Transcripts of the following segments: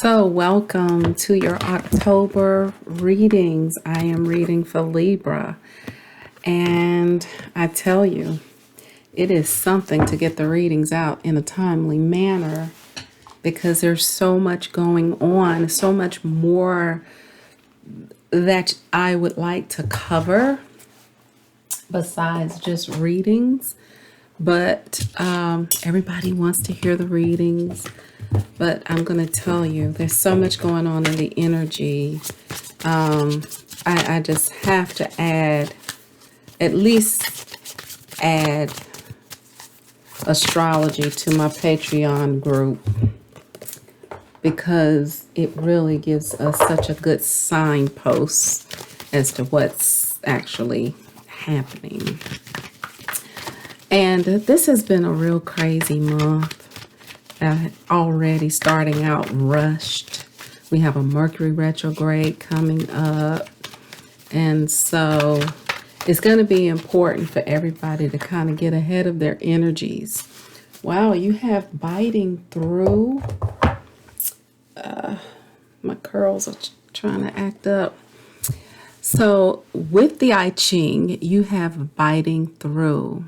So, welcome to your October readings. I am reading for Libra, and I tell you, it is something to get the readings out in a timely manner because there's so much going on, so much more that I would like to cover besides just readings. But everybody wants to hear the readings. But I'm going to tell you, there's so much going on in the energy. I just have to at least add astrology to my Patreon group because it really gives us such a good signpost as to what's actually happening. And this has been a real crazy month. Already starting out rushed. We have a Mercury retrograde coming up. And so it's going to be important for everybody to kind of get ahead of their energies. Wow, you have biting through. My curls are trying to act up. So with the I Ching, you have biting through.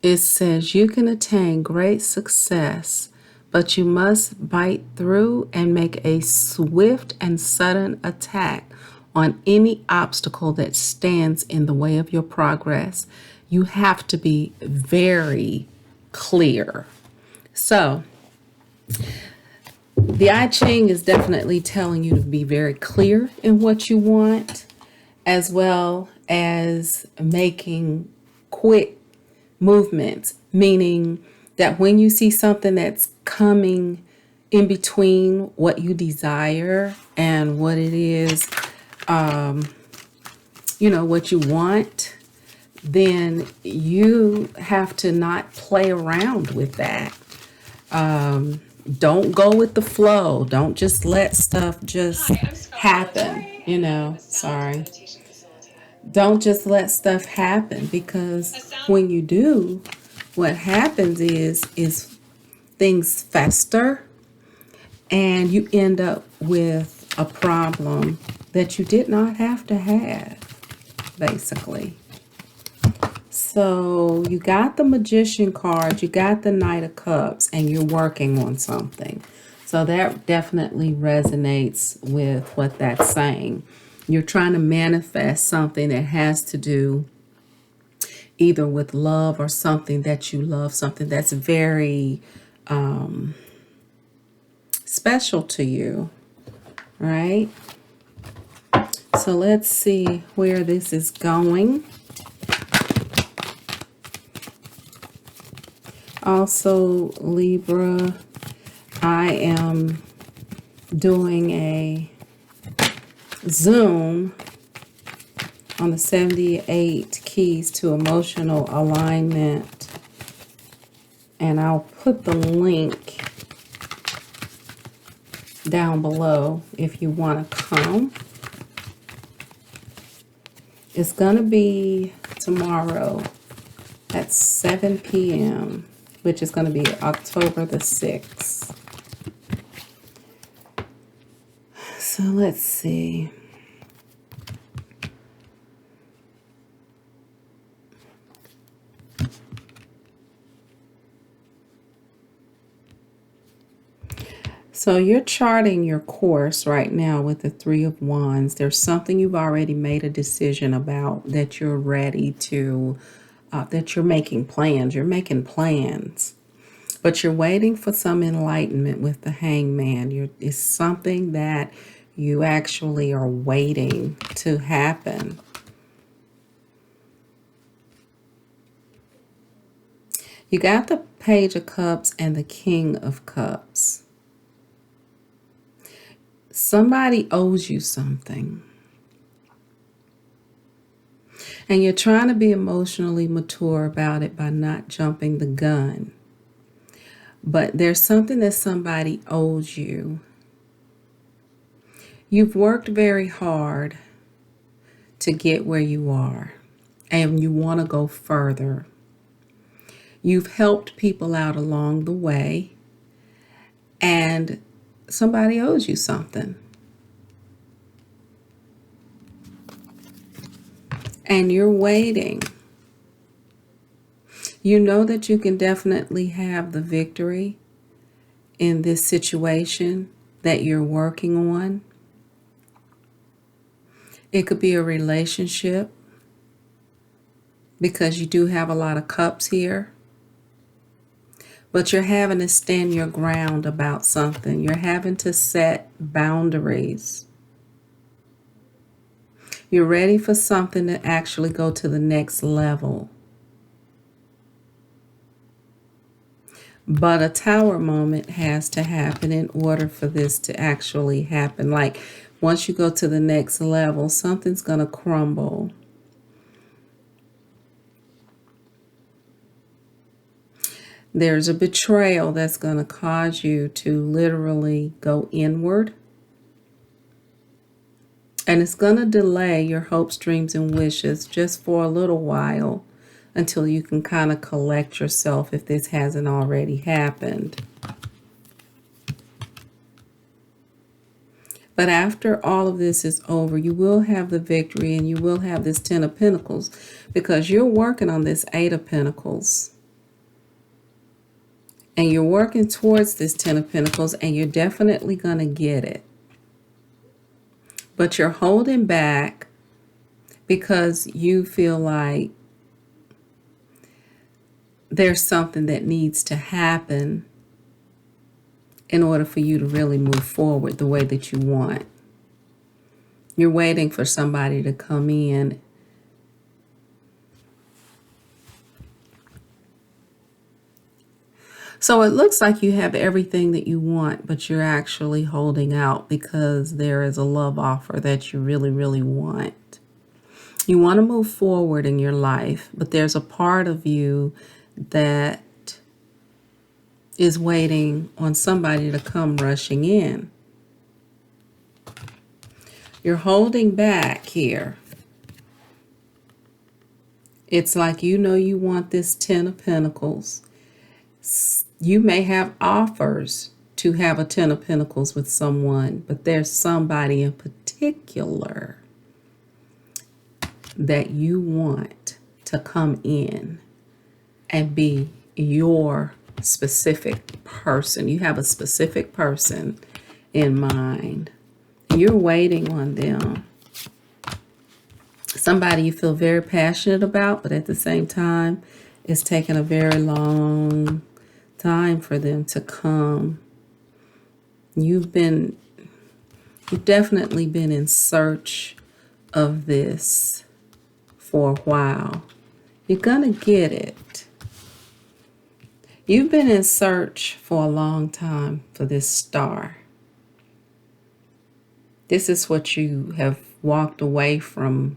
It says you can attain great success, but you must bite through and make a swift and sudden attack on any obstacle that stands in the way of your progress. You have to be very clear. So, the I Ching is definitely telling you to be very clear in what you want, as well as making quick movements, meaning that when you see something that's coming in between what you desire and what it is, what you want, then you have to not play around with that. Don't go with the flow. Don't just let stuff just happen, sorry. Don't just let stuff happen, because when you do, what happens is things fester and you end up with a problem that you did not have to have, basically. So you got the Magician card, you got the Knight of Cups, and you're working on something. So that definitely resonates with what that's saying. You're trying to manifest something that has to do either with love or something that you love, something that's very special to you, right? So let's see where this is going. Also, Libra, I am doing a Zoom on the 78 keys to emotional alignment, and I'll put the link down below if you want to come. It's going to be tomorrow at 7 p.m., which is going to be October the 6th. So let's see. So you're charting your course right now with the Three of Wands. There's something you've already made a decision about that you're ready to, that you're making plans. You're making plans, but you're waiting for some enlightenment with the Hangman. It's something that you actually are waiting to happen. You got the Page of Cups and the King of Cups. Somebody owes you something. And you're trying to be emotionally mature about it by not jumping the gun. But there's something that somebody owes you. You've worked very hard to get where you are, and you want to go further. You've helped people out along the way, and somebody owes you something. And you're waiting. You know that you can definitely have the victory in this situation that you're working on. It could be a relationship, because you do have a lot of cups here. But you're having to stand your ground about something. You're having to set boundaries. You're ready for something to actually go to the next level. But a tower moment has to happen in order for this to actually happen. Like, once you go to the next level, something's going to crumble. There's a betrayal that's going to cause you to literally go inward. And it's going to delay your hopes, dreams, and wishes just for a little while until you can kind of collect yourself if this hasn't already happened. But after all of this is over, you will have the victory and you will have this 10 of Pentacles, because you're working on this 8 of Pentacles. And you're working towards this 10 of Pentacles, and you're definitely going to get it. But you're holding back because you feel like there's something that needs to happen in order for you to really move forward the way that you want. You're waiting for somebody to come in. So it looks like you have everything that you want, but you're actually holding out because there is a love offer that you really, really want. You want to move forward in your life, but there's a part of you that is waiting on somebody to come rushing in. You're holding back here. It's like you know you want this 10 of Pentacles. You may have offers to have a 10 of Pentacles with someone, but there's somebody in particular that you want to come in and be your specific person. You have a specific person in mind. You're waiting on them. Somebody you feel very passionate about, but at the same time, it's taking a very long time for them to come. You've definitely been in search of this for a while. You're gonna get it. You've been in search for a long time for this star. This is what you have walked away from.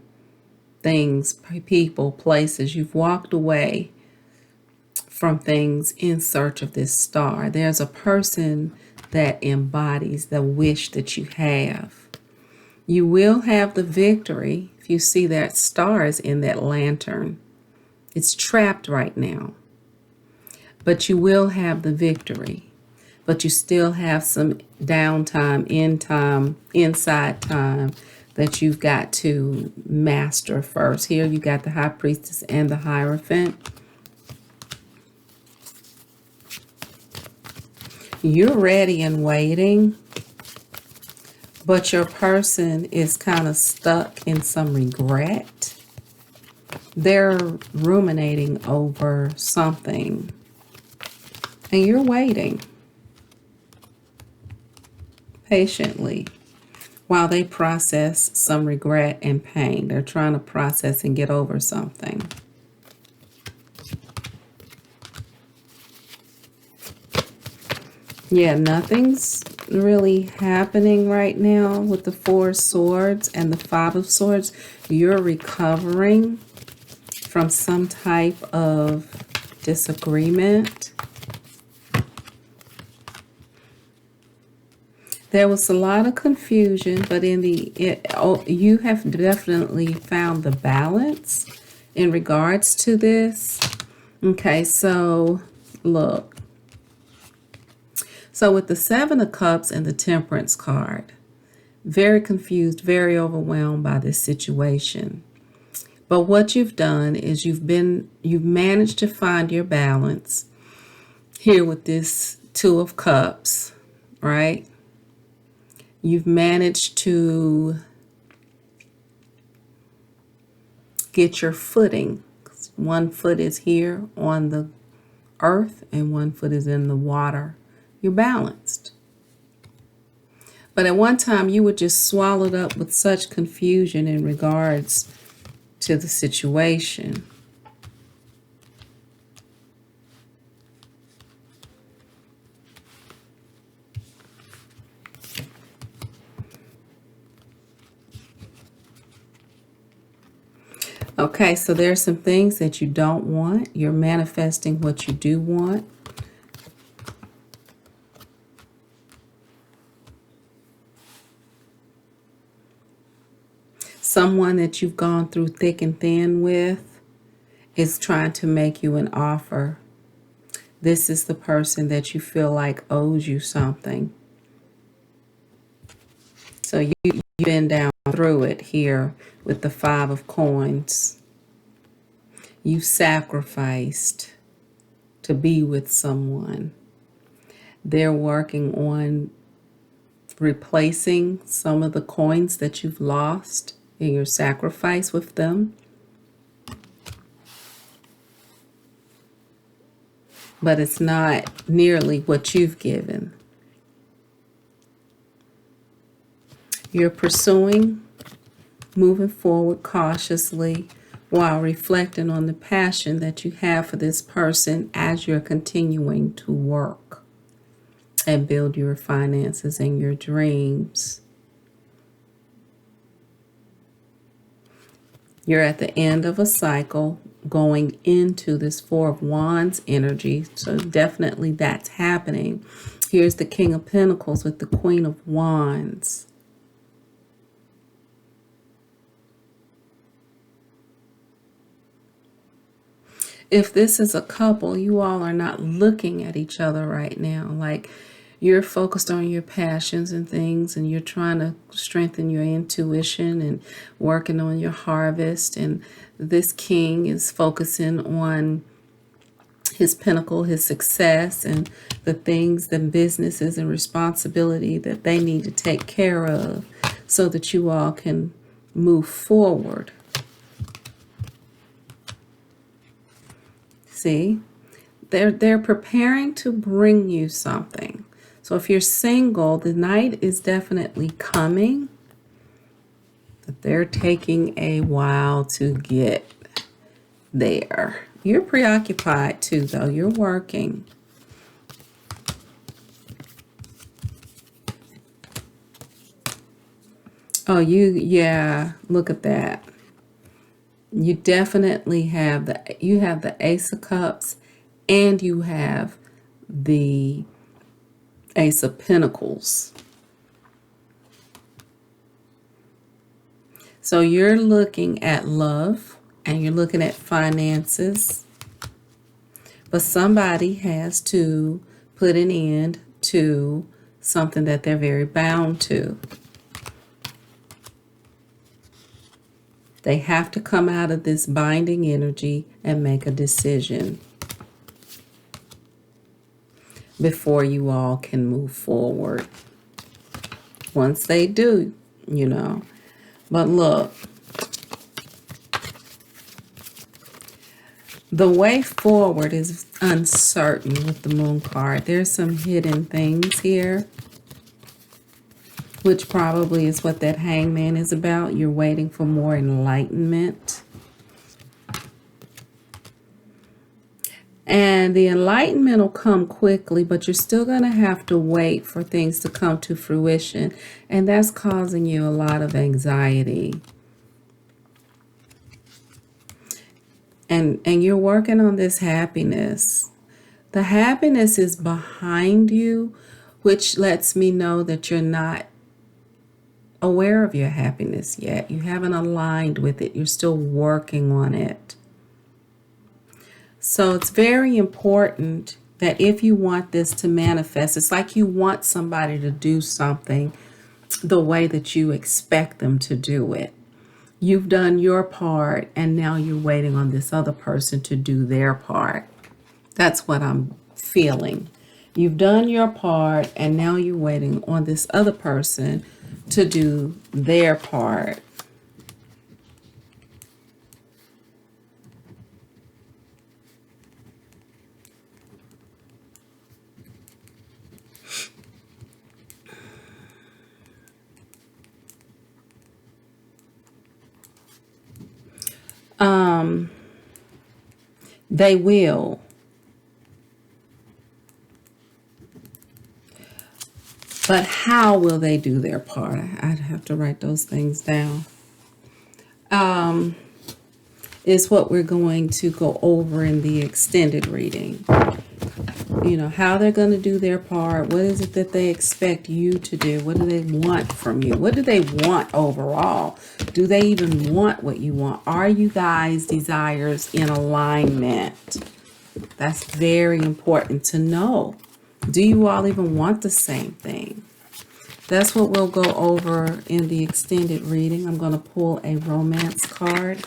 Things, people, places. You've walked away from things in search of this star. There's a person that embodies the wish that you have. You will have the victory. If you see that star is in that lantern, it's trapped right now. But you will have the victory. But you still have some downtime, inside time that you've got to master first. Here you got the High Priestess and the Hierophant. You're ready and waiting, but your person is kind of stuck in some regret. They're ruminating over something, and you're waiting patiently while they process some regret and pain. They're trying to process and get over something. Yeah, nothing's really happening right now with the 4 of Swords and the 5 of Swords. You're recovering from some type of disagreement. There was a lot of confusion, but you have definitely found the balance in regards to this. Okay, so look. So with the Seven of Cups and the Temperance card, very confused, very overwhelmed by this situation. But what you've done is you've managed to find your balance here with this Two of Cups, right? You've managed to get your footing. One foot is here on the earth and one foot is in the water. You're balanced. But at one time you were just swallowed up with such confusion in regards to the situation. Okay, so there's some things that you don't want. You're manifesting what you do want. Someone that you've gone through thick and thin with is trying to make you an offer. This is the person that you feel like owes you something. So you've been down through it here with the Five of Coins. You sacrificed to be with someone. They're working on replacing some of the coins that you've lost in your sacrifice with them. But it's not nearly what you've given. You're pursuing, moving forward cautiously while reflecting on the passion that you have for this person as you're continuing to work and build your finances and your dreams. You're at the end of a cycle going into this Four of Wands energy. So definitely that's happening. Here's the King of Pentacles with the Queen of Wands. If this is a couple, you all are not looking at each other right now. Like you're focused on your passions and things, and you're trying to strengthen your intuition and working on your harvest. And this king is focusing on his pinnacle, his success, and the things, the businesses and responsibility that they need to take care of so that you all can move forward. See, they're preparing to bring you something. So if you're single, the night is definitely coming, but they're taking a while to get there. You're preoccupied too, though. You're working. Oh, yeah, look at that. You definitely have the Ace of Cups and you have the Ace of Pentacles. So you're looking at love and you're looking at finances, but somebody has to put an end to something that they're very bound to. They have to come out of this binding energy and make a decision before you all can move forward. Once they do, you know. But look, the way forward is uncertain with the Moon card. There's some hidden things here, which probably is what that Hangman is about. You're waiting for more enlightenment. And the enlightenment will come quickly, but you're still going to have to wait for things to come to fruition. And that's causing you a lot of anxiety. And you're working on this happiness. The happiness is behind you, which lets me know that you're not aware of your happiness yet. You haven't aligned with it. You're still working on it. So it's very important that if you want this to manifest, it's like you want somebody to do something the way that you expect them to do it. You've done your part, and now you're waiting on this other person to do their part. That's what I'm feeling. You've done your part, and now you're waiting on this other person to do their part. They will. But how will they do their part? I'd have to write those things down. Is what we're going to go over in the extended reading. You know, how they're going to do their part. What is it that they expect you to do? What do they want from you? What do they want overall? Do they even want what you want? Are you guys' desires in alignment? That's very important to know. Do you all even want the same thing? That's what we'll go over in the extended reading. I'm going to pull a romance card.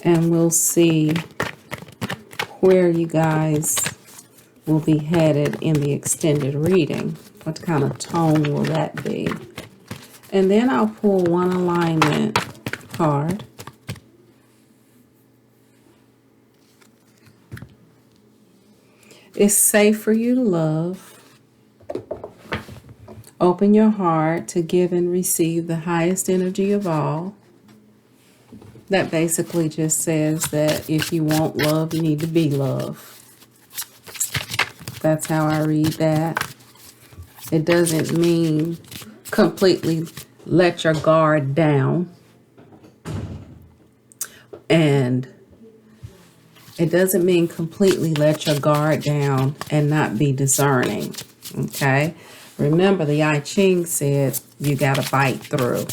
And we'll see where you guys will be headed in the extended reading. What kind of tone will that be? And then I'll pull one alignment card. It's safe for you to love. Open your heart to give and receive the highest energy of all. That basically just says that if you want love, you need to be love. That's how I read that. It doesn't mean completely let your guard down. And it doesn't mean completely let your guard down and not be discerning. Okay? Remember, the I Ching said you got to bite through.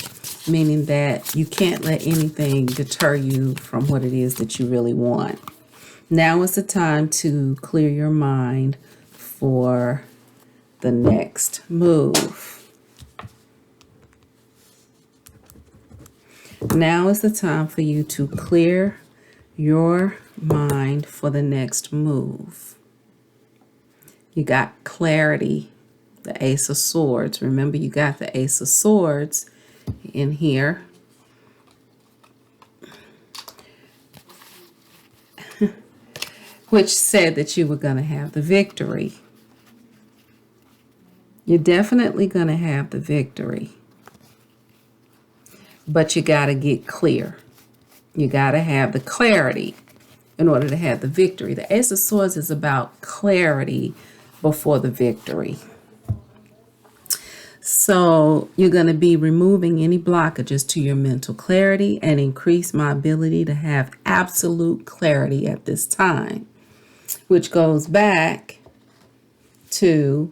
Meaning that you can't let anything deter you from what it is that you really want. Now is the time to clear your mind for the next move. Now is the time for you to clear your mind for the next move. You got clarity, the Ace of Swords. Remember, you got the Ace of Swords in here. Which said that you were going to have the victory. You're definitely going to have the victory. But you got to get clear. You got to have the clarity in order to have the victory. The Ace of Swords is about clarity before the victory. So you're going to be removing any blockages to your mental clarity and increase my ability to have absolute clarity at this time, which goes back to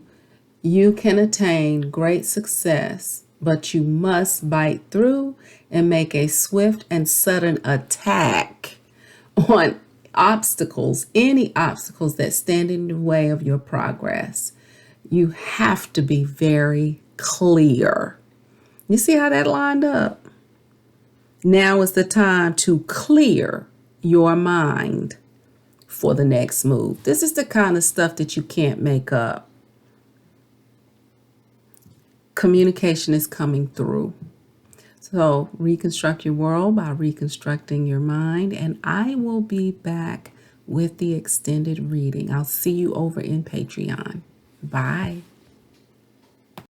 you can attain great success, but you must bite through and make a swift and sudden attack on obstacles, any obstacles that stand in the way of your progress. You have to be very clear. You see how that lined up? Now is the time to clear your mind for the next move. This is the kind of stuff that you can't make up. Communication is coming through. So reconstruct your world by reconstructing your mind. And I will be back with the extended reading. I'll see you over in Patreon. Bye.